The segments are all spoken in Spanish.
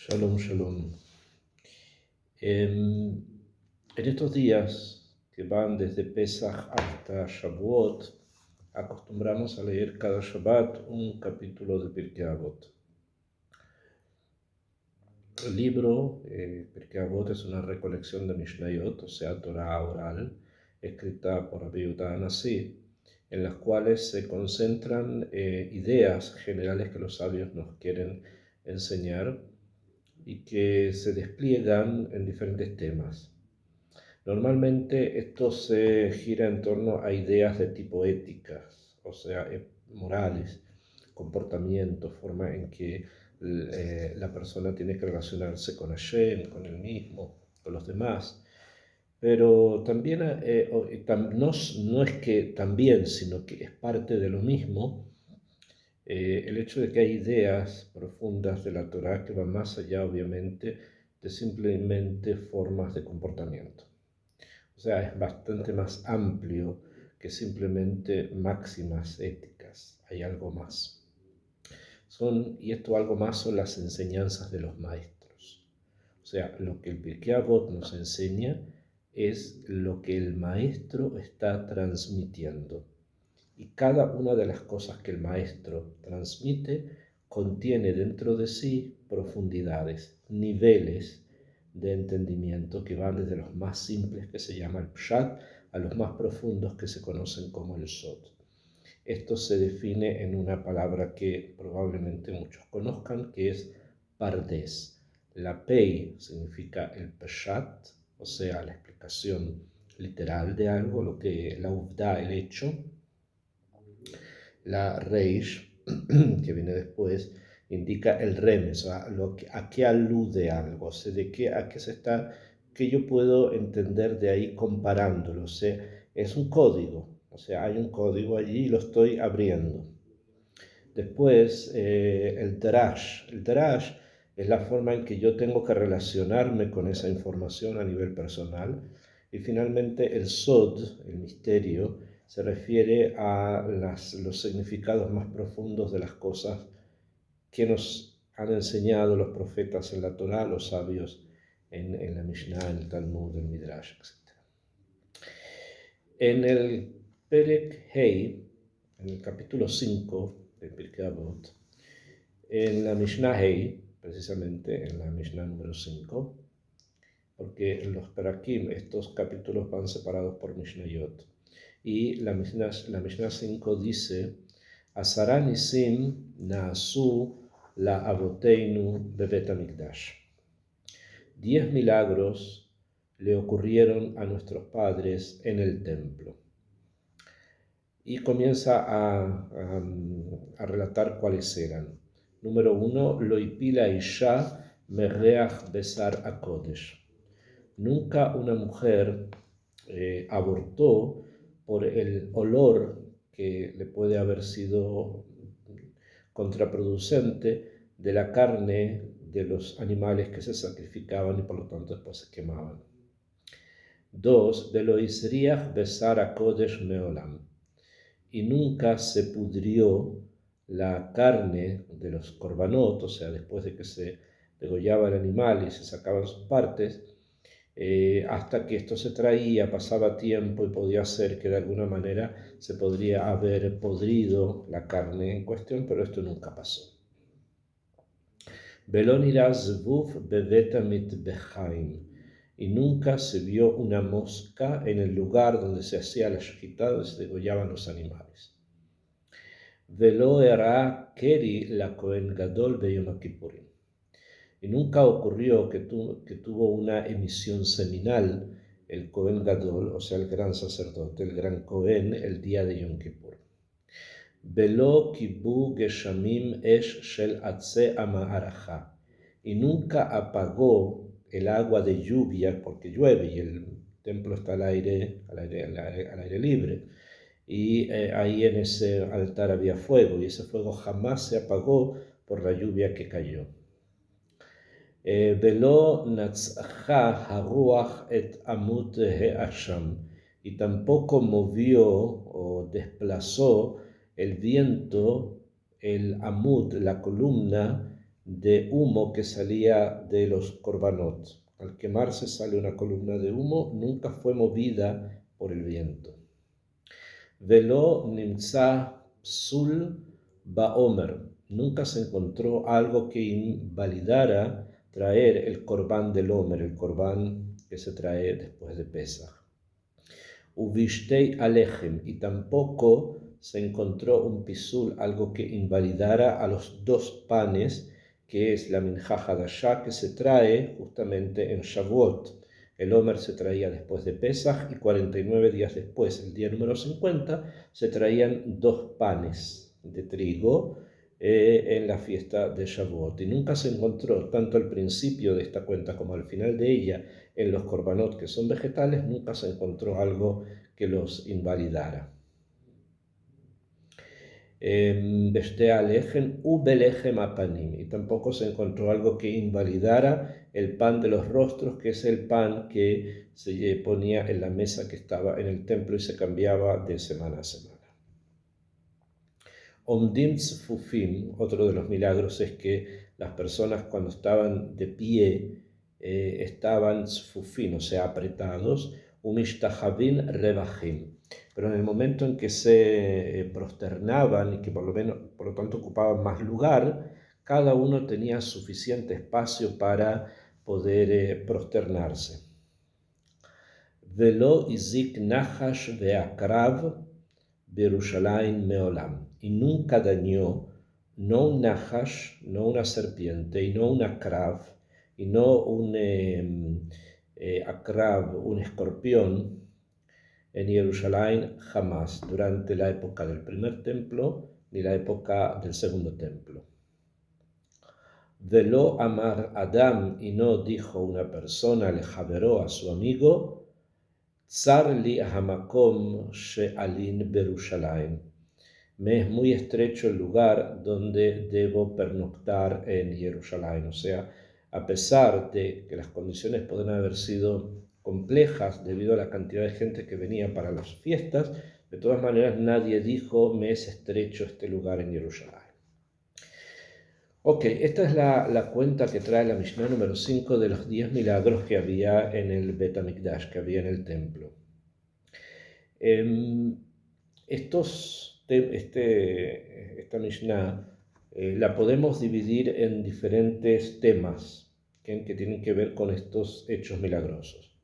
Shalom, shalom. En estos días que van desde Pesach hasta Shavuot, acostumbramos a leer cada Shabbat un capítulo de Pirkei Avot. El libro Pirkei Avot es una recolección de Mishnayot, o sea, Torah oral, escrita por Rabbi Yehuda Hanassi, en las cuales se concentran ideas generales que los sabios nos quieren enseñar y que se despliegan en diferentes temas. Normalmente esto se gira en torno a ideas de tipo éticas, o sea, morales, comportamiento, forma en que la persona tiene que relacionarse con Hashem, con él mismo, con los demás. Pero también, no es que también, sino que es parte de lo mismo, el hecho de que hay ideas profundas de la Torá que van más allá, obviamente, de simplemente formas de comportamiento. O sea, es bastante más amplio que simplemente máximas éticas. Hay algo más. Y esto algo más son las enseñanzas de los maestros. O sea, lo que el Pirkei Avot nos enseña es lo que el maestro está transmitiendo. Y cada una de las cosas que el maestro transmite contiene dentro de sí profundidades, niveles de entendimiento que van desde los más simples, que se llama el Pshat, a los más profundos, que se conocen como el Sod. Esto se define en una palabra que probablemente muchos conozcan, que es Pardes. La Pei significa el Pshat, o sea, la explicación literal de algo, lo que la Uvda, el hecho. La Reish, que viene después, indica el remes, o sea, a qué alude algo, o sea, qué yo puedo entender de ahí comparándolo. O sea, es un código, o sea, hay un código allí y lo estoy abriendo. Después, el Drash. El Drash es la forma en que yo tengo que relacionarme con esa información a nivel personal. Y finalmente, el Sod, el misterio, se refiere a los significados más profundos de las cosas que nos han enseñado los profetas en la Torá, los sabios en la Mishnah, en el Talmud, en el Midrash, etc. En el Perek Hei, en el capítulo 5 de Pirkei Avot, en la Mishnah Hei, precisamente en la Mishnah número 5, porque en los Perakim estos capítulos van separados por Mishnayot. Y la Mishnah 5 dice: Asara nisim naasu la avoteinu bebet hamikdash. 10 milagros le ocurrieron a nuestros padres en el templo. Y comienza a relatar cuáles eran. Número 1, lo ipila isha mereach besar akodesh. Nunca una mujer abortó por el olor que le puede haber sido contraproducente de la carne de los animales que se sacrificaban y por lo tanto después se quemaban. 2, velo isriach besar akodesh meolam. Y nunca se pudrió la carne de los korbanot, o sea, después de que se degollaba el animal y se sacaban sus partes, hasta que esto se traía, pasaba tiempo y podía ser que de alguna manera se podría haber podrido la carne en cuestión, pero esto nunca pasó. Y nunca se vio una mosca en el lugar donde se hacía la shechita, donde se degollaban los animales. Velo era keri la Kohen Gadol beyom Kippurim. Y nunca ocurrió que tuvo una emisión seminal el Kohen Gadol, o sea, el gran sacerdote, el gran Kohen, el día de Yom Kippur. Velo kibu geshamim esh shel atze ama'araja. Y nunca apagó el agua de lluvia, porque llueve y el templo está al aire libre. Y ahí en ese altar había fuego, y ese fuego jamás se apagó por la lluvia que cayó. Velo natzcha haruach et amud he'asham. Y tampoco movió o desplazó el viento, el amud, la columna de humo que salía de los korbanot. Al quemarse sale una columna de humo, nunca fue movida por el viento. Velo nimtza psul baomer. Nunca se encontró algo que invalidara traer el corbán del Omer, el corbán que se trae después de Pesach. Uvishtei alechem, y tampoco se encontró un pisul, algo que invalidara a los dos panes, que es la minja hadashah, que se trae justamente en Shavuot. El Omer se traía después de Pesach y 49 días después, el día número 50, se traían dos panes de trigo en la fiesta de Shavuot. Y nunca se encontró, tanto al principio de esta cuenta como al final de ella, en los korbanot que son vegetales, nunca se encontró algo que los invalidara. Beste alejen ubelejem apanim, y tampoco se encontró algo que invalidara el pan de los rostros, que es el pan que se ponía en la mesa que estaba en el templo y se cambiaba de semana a semana. Omdim tzfufim, otro de los milagros es que las personas cuando estaban de pie estaban tzfufim, o sea, apretados, umishtahavin rebajim. Pero en el momento en que se prosternaban y que por lo tanto ocupaban más lugar, cada uno tenía suficiente espacio para poder prosternarse. Velo izik nahash veakrav Berushalayim meolam, y nunca dañó no un nahash, no una serpiente, y no un akrav, y no un akrav, un escorpión, en Jerusalén jamás, durante la época del primer templo ni la época del segundo templo. Velo amar Adam, y no dijo una persona le javeró a su amigo, Tsar li hamakom she'alin Berushalayim. Me es muy estrecho el lugar donde debo pernoctar en Jerusalén. O sea, a pesar de que las condiciones pueden haber sido complejas debido a la cantidad de gente que venía para las fiestas, de todas maneras nadie dijo, me es estrecho este lugar en Jerusalén. Ok, esta es la cuenta que trae la Mishnah número 5 de los 10 milagros que había en el Bet HaMikdash, que había en el templo. Esta Mishnah la podemos dividir en diferentes temas que tienen que ver con estos hechos milagrosos.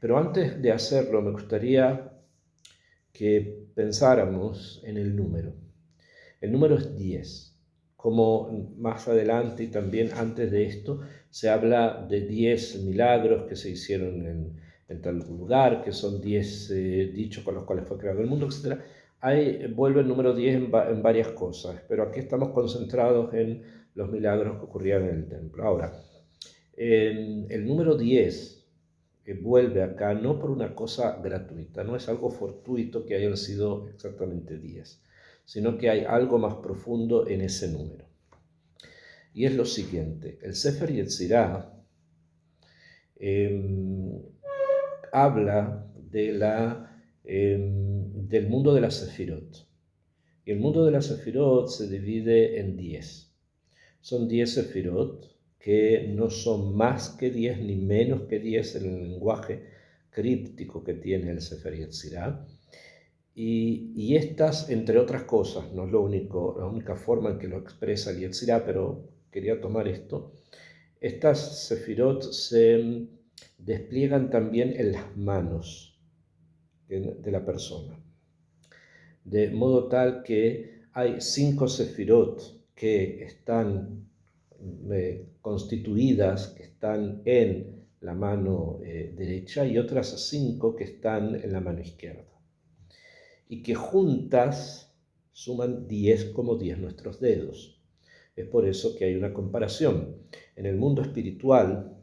Pero antes de hacerlo, me gustaría que pensáramos en el número. El número es 10. Como más adelante y también antes de esto, se habla de 10 milagros que se hicieron en tal lugar, que son 10 dichos con los cuales fue creado el mundo, etc. Ahí vuelve el número 10 en varias cosas, pero aquí estamos concentrados en los milagros que ocurrían en el templo. Ahora, el número 10 vuelve acá no por una cosa gratuita, no es algo fortuito que hayan sido exactamente 10, sino que hay algo más profundo en ese número. Y es lo siguiente, el Sefer Yetzirah habla del mundo de las Sefirot. Y el mundo de las Sefirot se divide en 10. Son 10 Sefirot que no son más que 10 ni menos que 10 en el lenguaje críptico que tiene el Sefer Yetzirah. Y estas, entre otras cosas, no es la única forma en que lo expresa el Yetzirah, pero quería tomar esto. Estas Sefirot se despliegan también en las manos de la persona. De modo tal que hay 5 Sefirot que están constituidas, que están en la mano derecha, y otras 5 que están en la mano izquierda. Y que juntas suman 10 como 10 nuestros dedos. Es por eso que hay una comparación. En el mundo espiritual,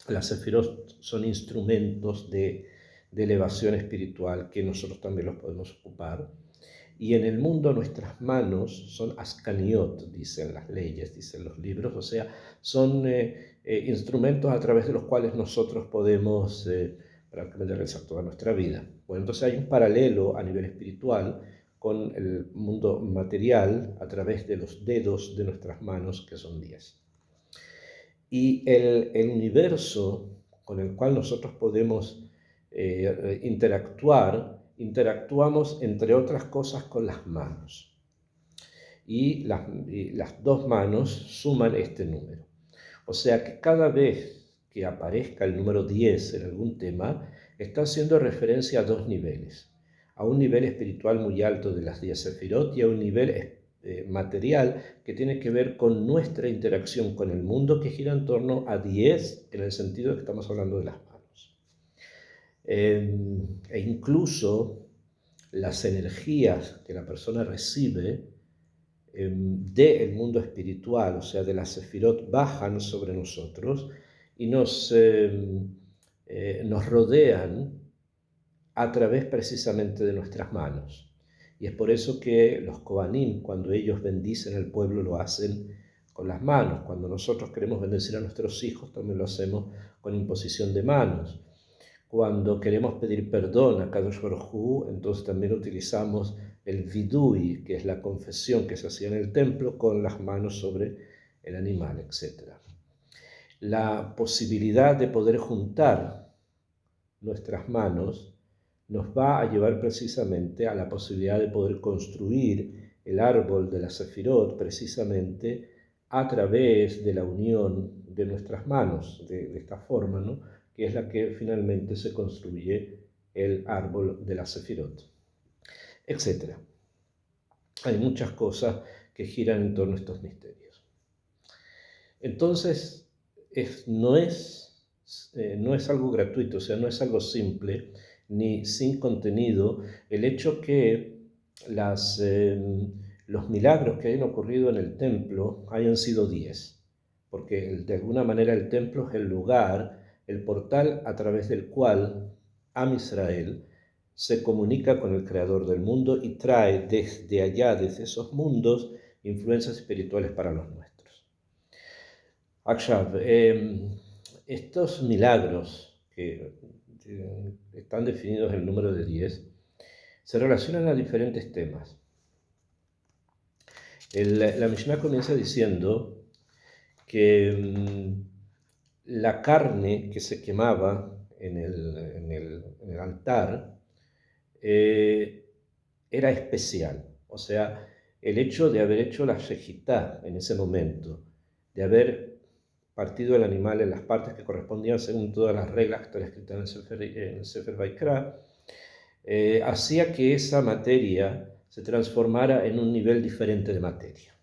las sefirot son instrumentos de elevación espiritual que nosotros también los podemos ocupar. Y en el mundo nuestras manos son askaniot, dicen las leyes, dicen los libros, o sea, son instrumentos a través de los cuales nosotros podemos prácticamente realizar toda nuestra vida. Bueno, entonces hay un paralelo a nivel espiritual con el mundo material a través de los dedos de nuestras manos, que son 10. Y el universo con el cual nosotros podemos interactuamos entre otras cosas con las manos. Y las dos manos suman este número. O sea que cada vez que aparezca el número 10 en algún tema, está haciendo referencia a dos niveles. A un nivel espiritual muy alto de las 10 sefirot y a un nivel material que tiene que ver con nuestra interacción con el mundo, que gira en torno a 10 en el sentido de que estamos hablando de las manos. E incluso las energías que la persona recibe del mundo espiritual, o sea, de las sefirot, bajan sobre nosotros y nos rodean a través precisamente de nuestras manos. Y es por eso que los Kohanim, cuando ellos bendicen al pueblo, lo hacen con las manos. Cuando nosotros queremos bendecir a nuestros hijos, también lo hacemos con imposición de manos. Cuando queremos pedir perdón a Kadosh Baruj Hu, entonces también utilizamos el vidui, que es la confesión que se hacía en el templo, con las manos sobre el animal, etc. La posibilidad de poder juntar nuestras manos nos va a llevar precisamente a la posibilidad de poder construir el árbol de la Sefirot precisamente a través de la unión de nuestras manos, de esta forma, ¿no? Que es la que finalmente se construye el árbol de la Sefirot, etc. Hay muchas cosas que giran en torno a estos misterios. Entonces, no es algo gratuito, o sea, no es algo simple ni sin contenido el hecho que los milagros que hayan ocurrido en el templo hayan sido 10, porque de alguna manera el templo es el lugar, el portal a través del cual Am Israel se comunica con el Creador del mundo y trae desde allá, desde esos mundos, influencias espirituales para los nuestros. Akshav, estos milagros que están definidos en el número de 10 se relacionan a diferentes temas. La Mishnah comienza diciendo que la carne que se quemaba en el altar era especial. O sea, el hecho de haber hecho la shejitá en ese momento, de haber partido el animal en las partes que correspondían según todas las reglas que están escritas en el Sefer Vaikra, hacía que esa materia se transformara en un nivel diferente de materia.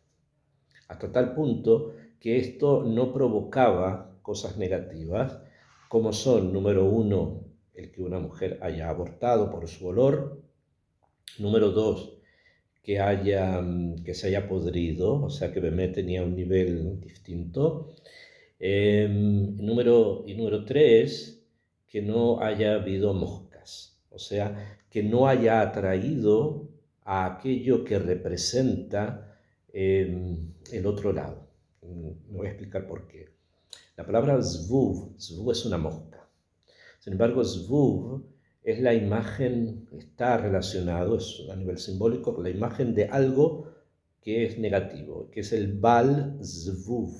Hasta tal punto que esto no provocaba cosas negativas, como son, número uno, el que una mujer haya abortado por su olor, número dos, que se haya podrido, o sea que Bemé tenía un nivel distinto, número tres, que no haya habido moscas, o sea, que no haya atraído a aquello que representa el otro lado. Me voy a explicar por qué. La palabra zvuv es una mosca. Sin embargo, zvuv es la imagen, está relacionado, es a nivel simbólico, con la imagen de algo que es negativo, que es el Bal Zvuv,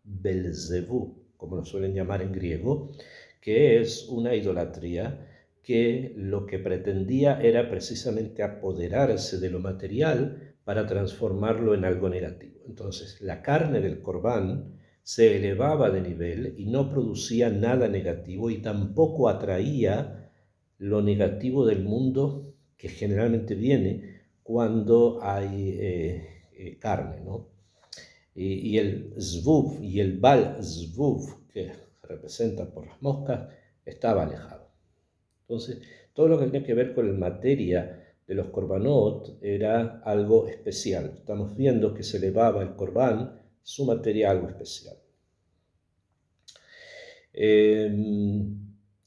Belzebú, como lo suelen llamar en griego, que es una idolatría que lo que pretendía era precisamente apoderarse de lo material para transformarlo en algo negativo. Entonces, la carne del corbán se elevaba de nivel y no producía nada negativo y tampoco atraía lo negativo del mundo que generalmente viene cuando hay carne, ¿no? Y el zvuv y el bal zvuv, que se representa por las moscas, estaba alejado. Entonces, todo lo que tenía que ver con la materia de los korbanot era algo especial. Estamos viendo que se elevaba el corbán, su materia, algo especial.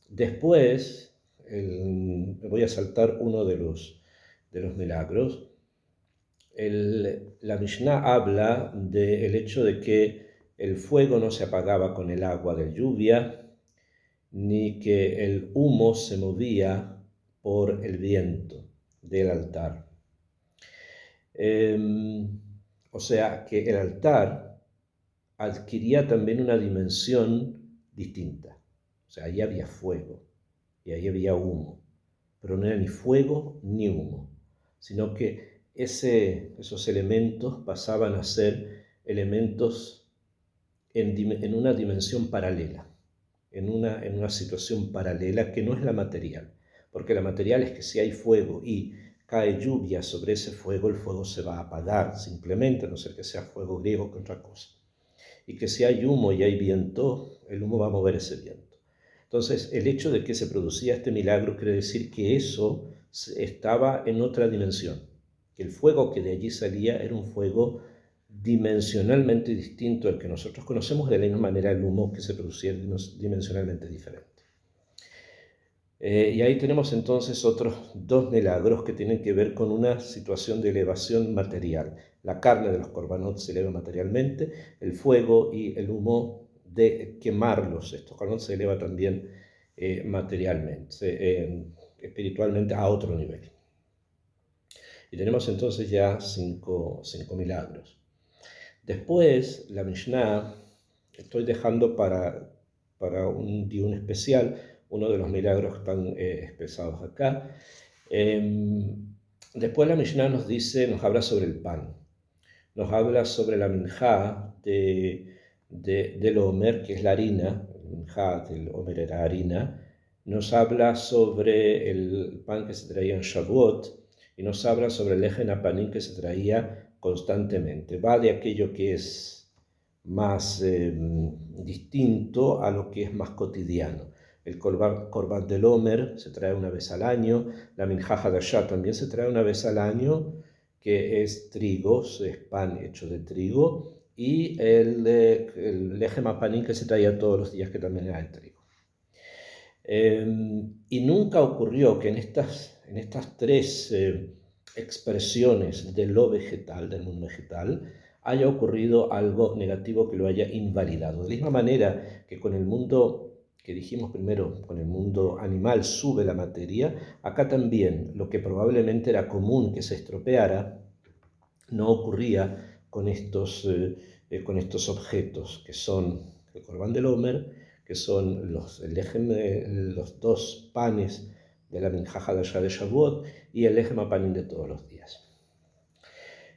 Después, me voy a saltar uno de los milagros. La Mishnah habla del hecho de que el fuego no se apagaba con el agua de lluvia, ni que el humo se movía por el viento del altar. O sea que el altar adquiría también una dimensión distinta. O sea, ahí había fuego y ahí había humo, pero no era ni fuego ni humo, sino que esos elementos pasaban a ser elementos en una dimensión paralela, en una situación paralela que no es la material, porque la material es que si hay fuego y cae lluvia sobre ese fuego, el fuego se va a apagar simplemente, a no ser que sea fuego griego que otra cosa. Y que si hay humo y hay viento, el humo va a mover ese viento. Entonces, el hecho de que se producía este milagro quiere decir que eso estaba en otra dimensión, que el fuego que de allí salía era un fuego dimensionalmente distinto al que nosotros conocemos, de la misma manera el humo que se producía dimensionalmente diferente. Y ahí tenemos entonces otros dos milagros que tienen que ver con una situación de elevación material. La carne de los corbanot se eleva materialmente, el fuego y el humo de quemarlos, estos corbanot se eleva también materialmente, espiritualmente a otro nivel. Y tenemos entonces ya cinco milagros. Después, la Mishnah, estoy dejando para un día especial, uno de los milagros que están expresados acá. Después la Mishnah nos habla sobre el pan, nos habla sobre la minjá del Omer, que es la harina, el minjá del Omer era harina, nos habla sobre el pan que se traía en Shavuot, y nos habla sobre el ejen apanim que se traía constantemente. Va de aquello que es más distinto a lo que es más cotidiano. El korban del Omer se trae una vez al año, la minjá hadashah también se trae una vez al año, que es trigo, es pan hecho de trigo, y el lejem apanim que se traía todos los días, que también era de trigo. Y nunca ocurrió que en estas tres expresiones de lo vegetal, del mundo vegetal, haya ocurrido algo negativo que lo haya invalidado. De la misma manera que con el mundo que dijimos primero, con el mundo animal sube la materia, acá también lo que probablemente era común que se estropeara, no ocurría con estos objetos que son el Corban del Omer, que son los dos panes de la Minjá Hadashah de Shavuot y el Lejem Apanim de todos los días.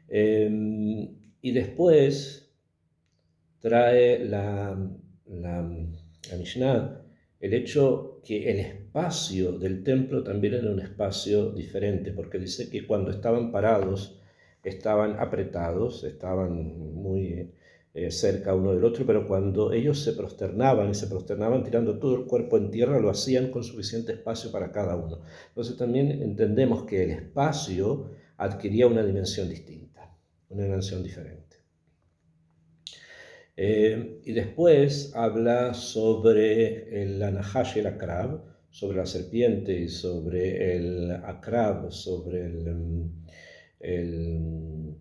Y después trae la Mishnah el hecho que el espacio del templo también era un espacio diferente, porque dice que cuando estaban parados estaban apretados, estaban muy cerca uno del otro, pero cuando ellos se prosternaban tirando todo el cuerpo en tierra, lo hacían con suficiente espacio para cada uno. Entonces también entendemos que el espacio adquiría una dimensión distinta, una dimensión diferente. Y después habla sobre el Anahash y el Akrab, sobre la serpiente y sobre el Akrab, sobre ¿qué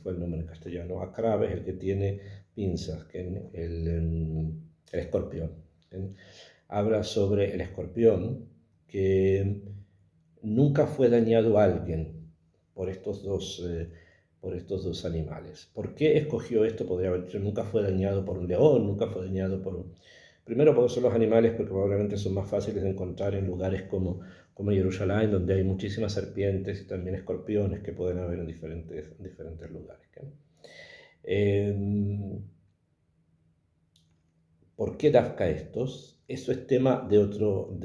fue el nombre en castellano? Akrab es el que tiene pinzas, que el escorpión. Habla sobre el escorpión, que nunca fue dañado a alguien por estos dos animales. ¿Por qué escogió esto? Podría haber dicho, nunca fue dañado por un león, nunca fue dañado por un... Primero porque son los animales, porque probablemente son más fáciles de encontrar en lugares como Jerusalén, donde hay muchísimas serpientes y también escorpiones que pueden haber en diferentes lugares. ¿Por qué Dafka estos? Eso es tema de otro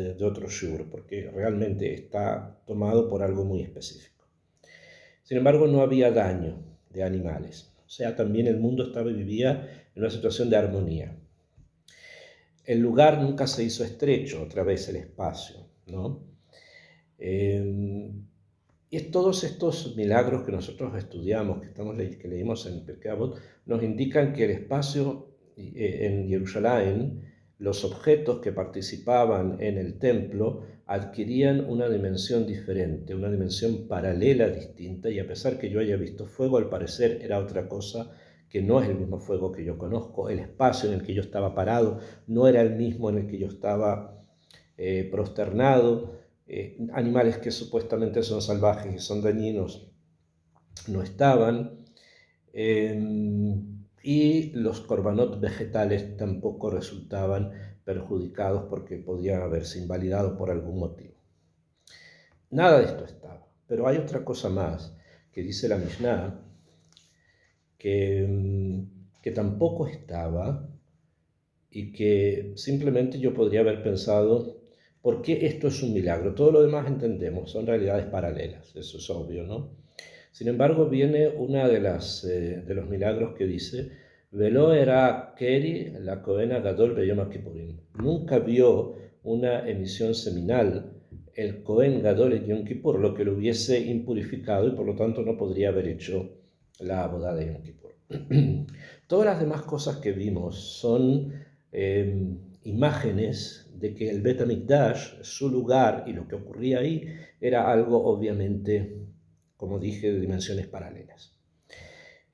shiur, porque realmente está tomado por algo muy específico. Sin embargo, no había daño de animales. O sea, también el mundo vivía en una situación de armonía. El lugar nunca se hizo estrecho, otra vez el espacio, ¿no? Y todos estos milagros que nosotros estudiamos, que leímos en Pirkei Avot, nos indican que el espacio en Jerusalén, los objetos que participaban en el templo adquirían una dimensión diferente, una dimensión paralela distinta, y a pesar que yo haya visto fuego, al parecer era otra cosa que no es el mismo fuego que yo conozco. El espacio en el que yo estaba parado no era el mismo en el que yo estaba prosternado. Animales que supuestamente son salvajes y son dañinos no estaban, y los korbanot vegetales tampoco resultaban perjudicados porque podían haberse invalidado por algún motivo. Nada de esto estaba. Pero hay otra cosa más que dice la Mishnah, que tampoco estaba y que simplemente yo podría haber pensado, ¿por qué esto es un milagro? Todo lo demás entendemos, son realidades paralelas, eso es obvio, ¿no? Sin embargo, viene una de los milagros que dice, Velo era Keri la Cohen Gadol Beyom Kippurim. Nunca vio una emisión seminal el Cohen Gadol en Yom Kippur, lo que lo hubiese impurificado y por lo tanto no podría haber hecho la boda de Yom Kippur. Todas las demás cosas que vimos son imágenes de que el Bet HaMikdash, su lugar y lo que ocurría ahí, era algo obviamente, como dije, de dimensiones paralelas.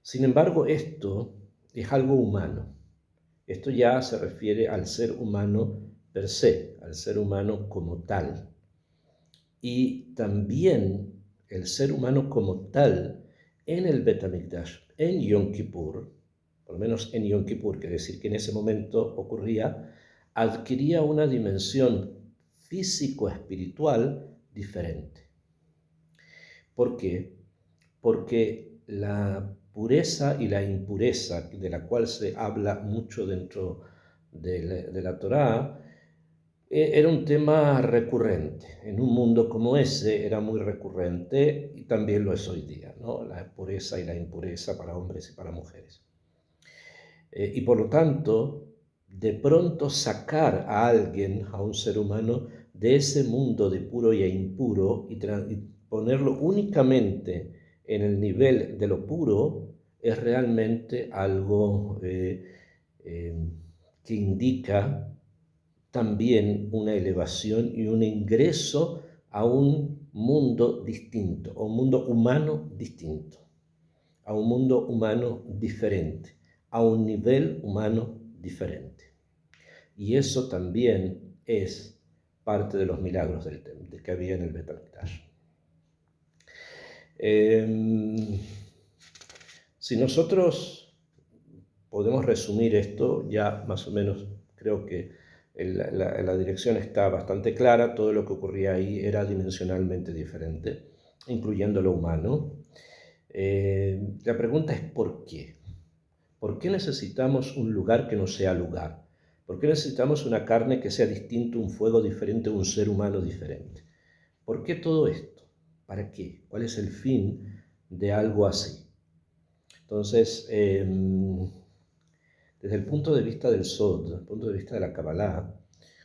Sin embargo, esto es algo humano. Esto ya se refiere al ser humano per se, al ser humano como tal. Y también el ser humano como tal en el Bet HaMikdash, en Yom Kippur, por lo menos en Yom Kippur, quiere decir que en ese momento ocurría, adquiría una dimensión físico-espiritual diferente. ¿Por qué? Porque la pureza y la impureza, de la cual se habla mucho dentro de la Torá, era un tema recurrente. En un mundo como ese era muy recurrente y también lo es hoy día, ¿no? La pureza y la impureza para hombres y para mujeres. Y por lo tanto, de pronto sacar a alguien, a un ser humano, de ese mundo de puro y impuro y ponerlo únicamente en el nivel de lo puro es realmente algo que indica también una elevación y un ingreso a un mundo distinto, a un mundo humano distinto, a un mundo humano diferente, a un nivel humano diferente. Y eso también es parte de los milagros que había en el Bet HaMikdash. Si nosotros podemos resumir esto, ya más o menos creo que la dirección está bastante clara, todo lo que ocurría ahí era dimensionalmente diferente, incluyendo lo humano. La pregunta es ¿por qué? ¿Por qué necesitamos un lugar que no sea lugar? ¿Por qué necesitamos una carne que sea distinta, un fuego diferente, un ser humano diferente? ¿Por qué todo esto? ¿Para qué? ¿Cuál es el fin de algo así? Entonces, desde el punto de vista del Sod, desde el punto de vista de la Kabbalah,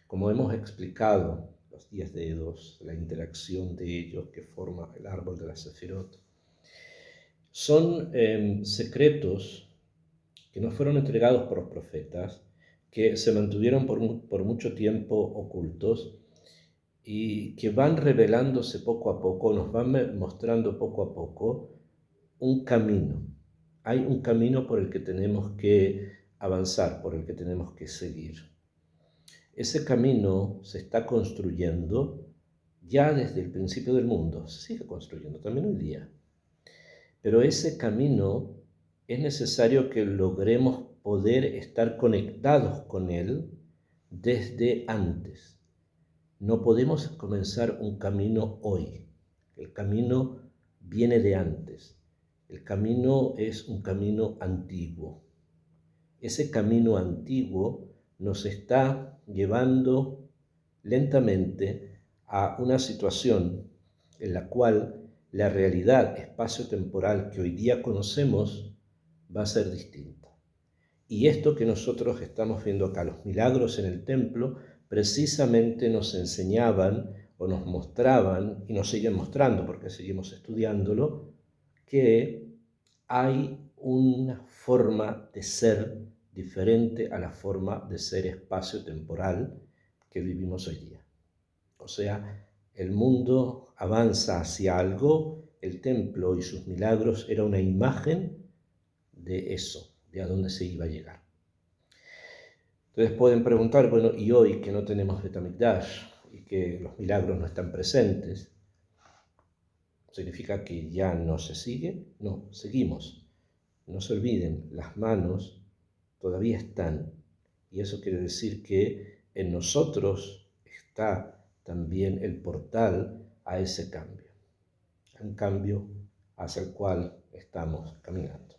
como hemos explicado, los 10 dedos, la interacción de ellos que forma el árbol de la Sefirot, son secretos que nos fueron entregados por los profetas, que se mantuvieron por mucho tiempo ocultos y que van revelándose poco a poco, nos van mostrando poco a poco un camino. Hay un camino por el que tenemos que avanzar, por el que tenemos que seguir. Ese camino se está construyendo ya desde el principio del mundo, se sigue construyendo también hoy día. Pero ese camino es necesario que logremos poder estar conectados con él desde antes. No podemos comenzar un camino hoy. El camino viene de antes. El camino es un camino antiguo. Ese camino antiguo nos está llevando lentamente a una situación en la cual la realidad espacio-temporal que hoy día conocemos va a ser distinta. Y esto que nosotros estamos viendo acá, los milagros en el templo, precisamente nos enseñaban o nos mostraban, y nos siguen mostrando porque seguimos estudiándolo, que hay una forma de ser diferente a la forma de ser espacio-temporal que vivimos hoy día. O sea, el mundo avanza hacia algo, el templo y sus milagros era una imagen de eso, de a dónde se iba a llegar. Entonces pueden preguntar, bueno, y hoy que no tenemos Bet HaMikdash y que los milagros no están presentes, ¿Significa que ya no se sigue? No, seguimos. No se olviden, las manos todavía están. Y eso quiere decir que en nosotros está también el portal a ese cambio. Un cambio hacia el cual estamos caminando.